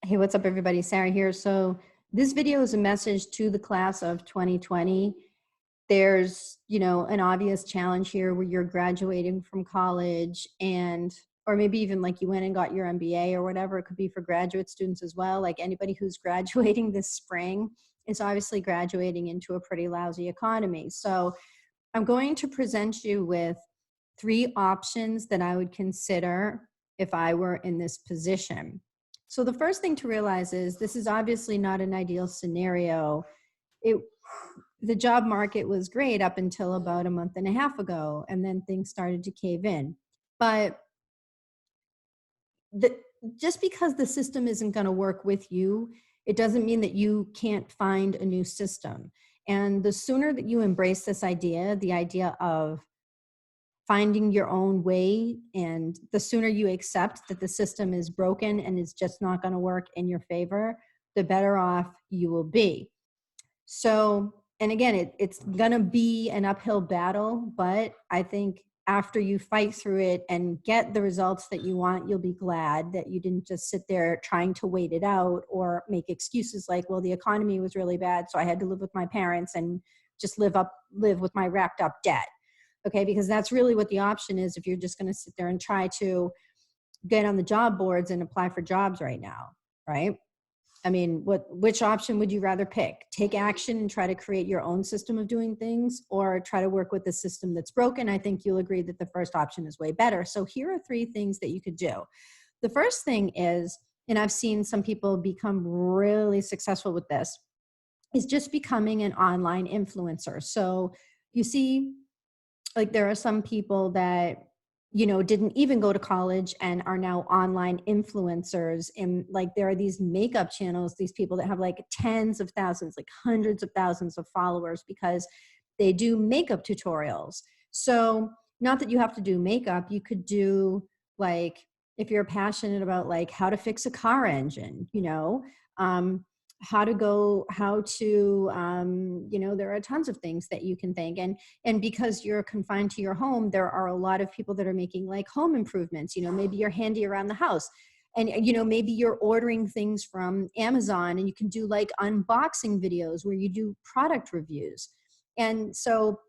Hey, what's up, everybody? Sarah here. So this video is a message to the class of 2020. There's, an obvious challenge here where you're graduating from college or maybe even like you went and got your MBA or whatever. It could be for graduate students as well. Like anybody who's graduating this spring is obviously graduating into a pretty lousy economy. So I'm going to present you with 3 options that I would consider if I were in this position. So the first thing to realize is this is obviously not an ideal scenario. The job market was great up until about a month and a half ago, and then things started to cave in. But just because the system isn't going to work with you, it doesn't mean that you can't find a new system. And the sooner that you embrace this idea, the idea of finding your own way, and the sooner you accept that the system is broken and is just not going to work in your favor, the better off you will be. So, and again, it's going to be an uphill battle, but I think after you fight through it and get the results that you want, you'll be glad that you didn't just sit there trying to wait it out or make excuses like, well, the economy was really bad, so I had to live with my parents and just live with my racked up debt. Okay, because that's really what the option is if you're just going to sit there and try to get on the job boards and apply for jobs right now, right? I mean, which option would you rather pick? Take action and try to create your own system of doing things, or try to work with the system that's broken? I think you'll agree that the first option is way better. So here are 3 things that you could do. The first thing is, and I've seen some people become really successful with this, is just becoming an online influencer. So you see, like there are some people that didn't even go to college and are now online influencers, and like there are these makeup channels, these people that have like tens of thousands, like hundreds of thousands of followers because they do makeup tutorials. So not that you have to do makeup, you could do, like, if you're passionate about like how to fix a car engine, um, there are tons of things that you can think. And because you're confined to your home, there are a lot of people that are making like home improvements. Maybe you're handy around the house, and maybe you're ordering things from Amazon, and you can do like unboxing videos where you do product reviews. And so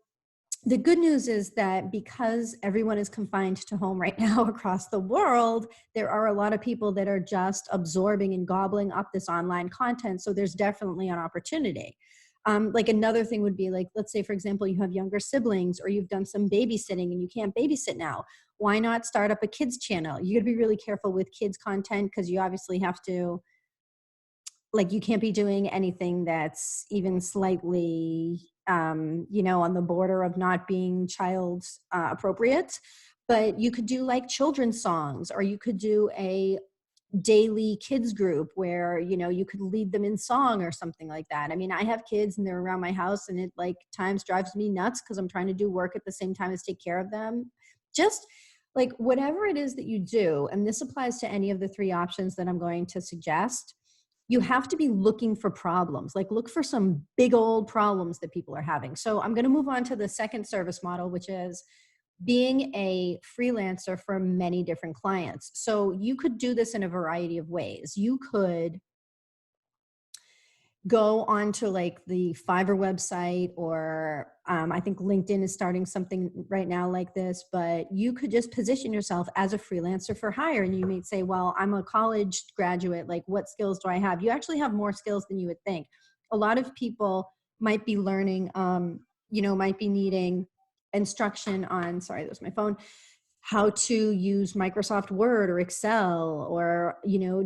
the good news is that because everyone is confined to home right now across the world, there are a lot of people that are just absorbing and gobbling up this online content. So there's definitely an opportunity. Like another thing would be, like, let's say, for example, you have younger siblings or you've done some babysitting and you can't babysit now. Why not start up a kids channel? You got to be really careful with kids content because you obviously have to, like, you can't be doing anything that's even slightly on the border of not being child appropriate. But you could do like children's songs, or you could do a daily kids group where you could lead them in song or something like that. I mean, I have kids and they're around my house, and it like times drives me nuts because I'm trying to do work at the same time as take care of them. Just like whatever it is that you do, and this applies to any of the 3 options that I'm going to suggest, you have to be looking for problems. Like, look for some big old problems that people are having. So I'm going to move on to the second service model, which is being a freelancer for many different clients. So you could do this in a variety of ways. You could go onto like the Fiverr website, or I think LinkedIn is starting something right now like this, but you could just position yourself as a freelancer for hire. And you may say, well, I'm a college graduate, like what skills do I have? You actually have more skills than you would think. A lot of people might be learning, might be needing instruction on, sorry, that was my phone, how to use Microsoft Word or Excel, or,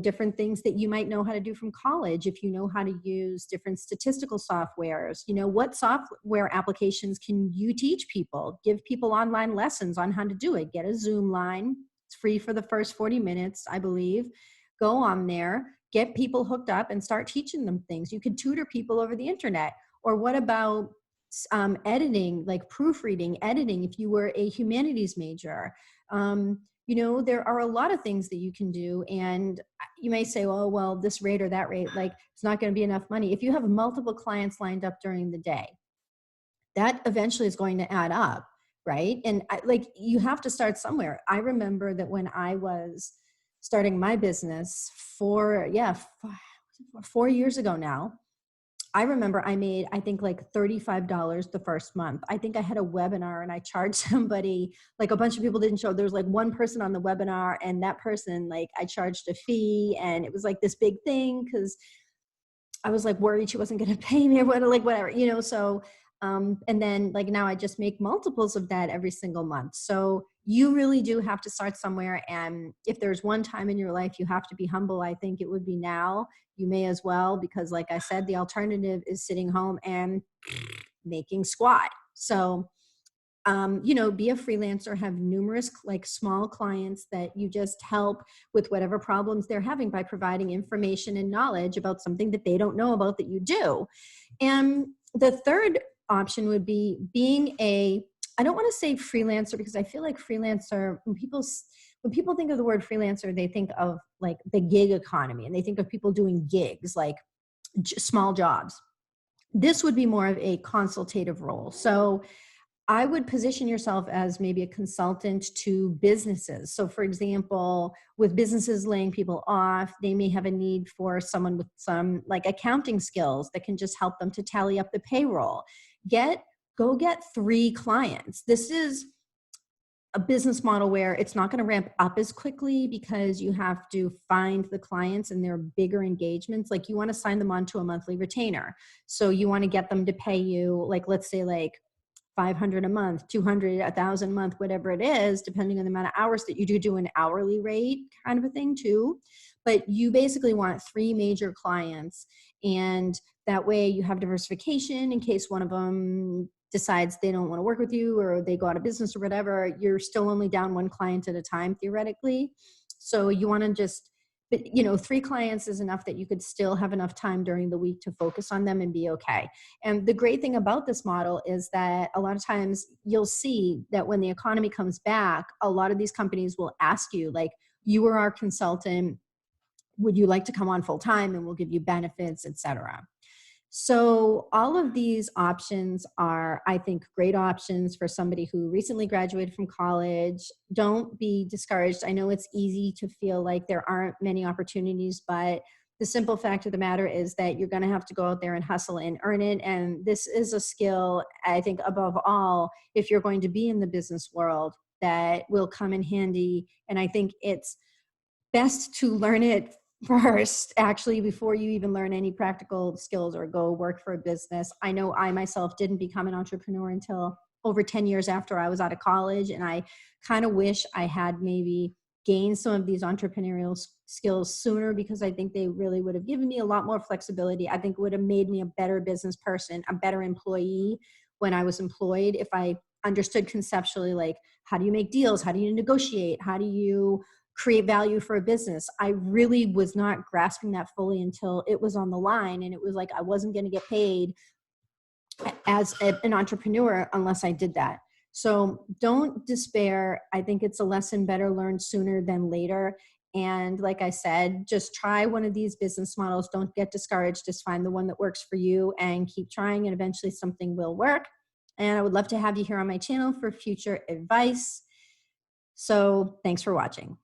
different things that you might know how to do from college. If you know how to use different statistical softwares, what software applications can you teach people? Give people online lessons on how to do it. Get a Zoom line. It's free for the first 40 minutes, I believe. Go on there, get people hooked up and start teaching them things. You could tutor people over the internet. Or what about editing, like proofreading, editing, if you were a humanities major? There are a lot of things that you can do. And you may say, well, this rate or that rate, like it's not going to be enough money. If you have multiple clients lined up during the day, that eventually is going to add up, right? And you have to start somewhere. I remember that when I was starting my business 4 years ago now. I remember I made, I think like $35 the first month. I think I had a webinar and I charged somebody, like a bunch of people didn't show. There was like one person on the webinar, and that person, like I charged a fee, and it was like this big thing because I was like worried she wasn't going to pay me or whatever, so, and then like now I just make multiples of that every single month. So you really do have to start somewhere. And if there's one time in your life you have to be humble, I think it would be now. You may as well, because like I said, the alternative is sitting home and making squat. So be a freelancer, have numerous like small clients that you just help with whatever problems they're having by providing information and knowledge about something that they don't know about that you do. And the third option would be being I don't want to say freelancer, because I feel like freelancer, when people think of the word freelancer, they think of like the gig economy, and they think of people doing gigs, like small jobs. This would be more of a consultative role. So I would position yourself as maybe a consultant to businesses. So for example, with businesses laying people off, they may have a need for someone with some like accounting skills that can just help them to tally up the payroll. Go get 3 clients. This is a business model where it's not going to ramp up as quickly because you have to find the clients and their bigger engagements. Like you want to sign them onto a monthly retainer. So you want to get them to pay you, like, let's say like 500 a month, 200, 1,000 a month, whatever it is, depending on the amount of hours that you do an hourly rate kind of a thing too. But you basically want 3 major clients, and that way you have diversification in case one of them decides they don't want to work with you or they go out of business or whatever. You're still only down 1 client at a time theoretically. So you want to just, but 3 clients is enough that you could still have enough time during the week to focus on them and be okay. And the great thing about this model is that a lot of times you'll see that when the economy comes back, a lot of these companies will ask you, like, you are our consultant, would you like to come on full time, and we'll give you benefits, etc. So all of these options are, I think, great options for somebody who recently graduated from college. Don't be discouraged. I know it's easy to feel like there aren't many opportunities, but the simple fact of the matter is that you're going to have to go out there and hustle and earn it. And this is a skill, I think, above all, if you're going to be in the business world, that will come in handy. And I think it's best to learn it first, actually, before you even learn any practical skills or go work for a business. I know I myself didn't become an entrepreneur until over 10 years after I was out of college. And I kind of wish I had maybe gained some of these entrepreneurial skills sooner, because I think they really would have given me a lot more flexibility. I think it would have made me a better business person, a better employee when I was employed, if I understood conceptually, like, how do you make deals? How do you negotiate? How do you create value for a business? I really was not grasping that fully until it was on the line, and it was like I wasn't going to get paid as an entrepreneur unless I did that. So don't despair. I think it's a lesson better learned sooner than later. And like I said, just try one of these business models. Don't get discouraged. Just find the one that works for you and keep trying, and eventually something will work. And I would love to have you here on my channel for future advice. So thanks for watching.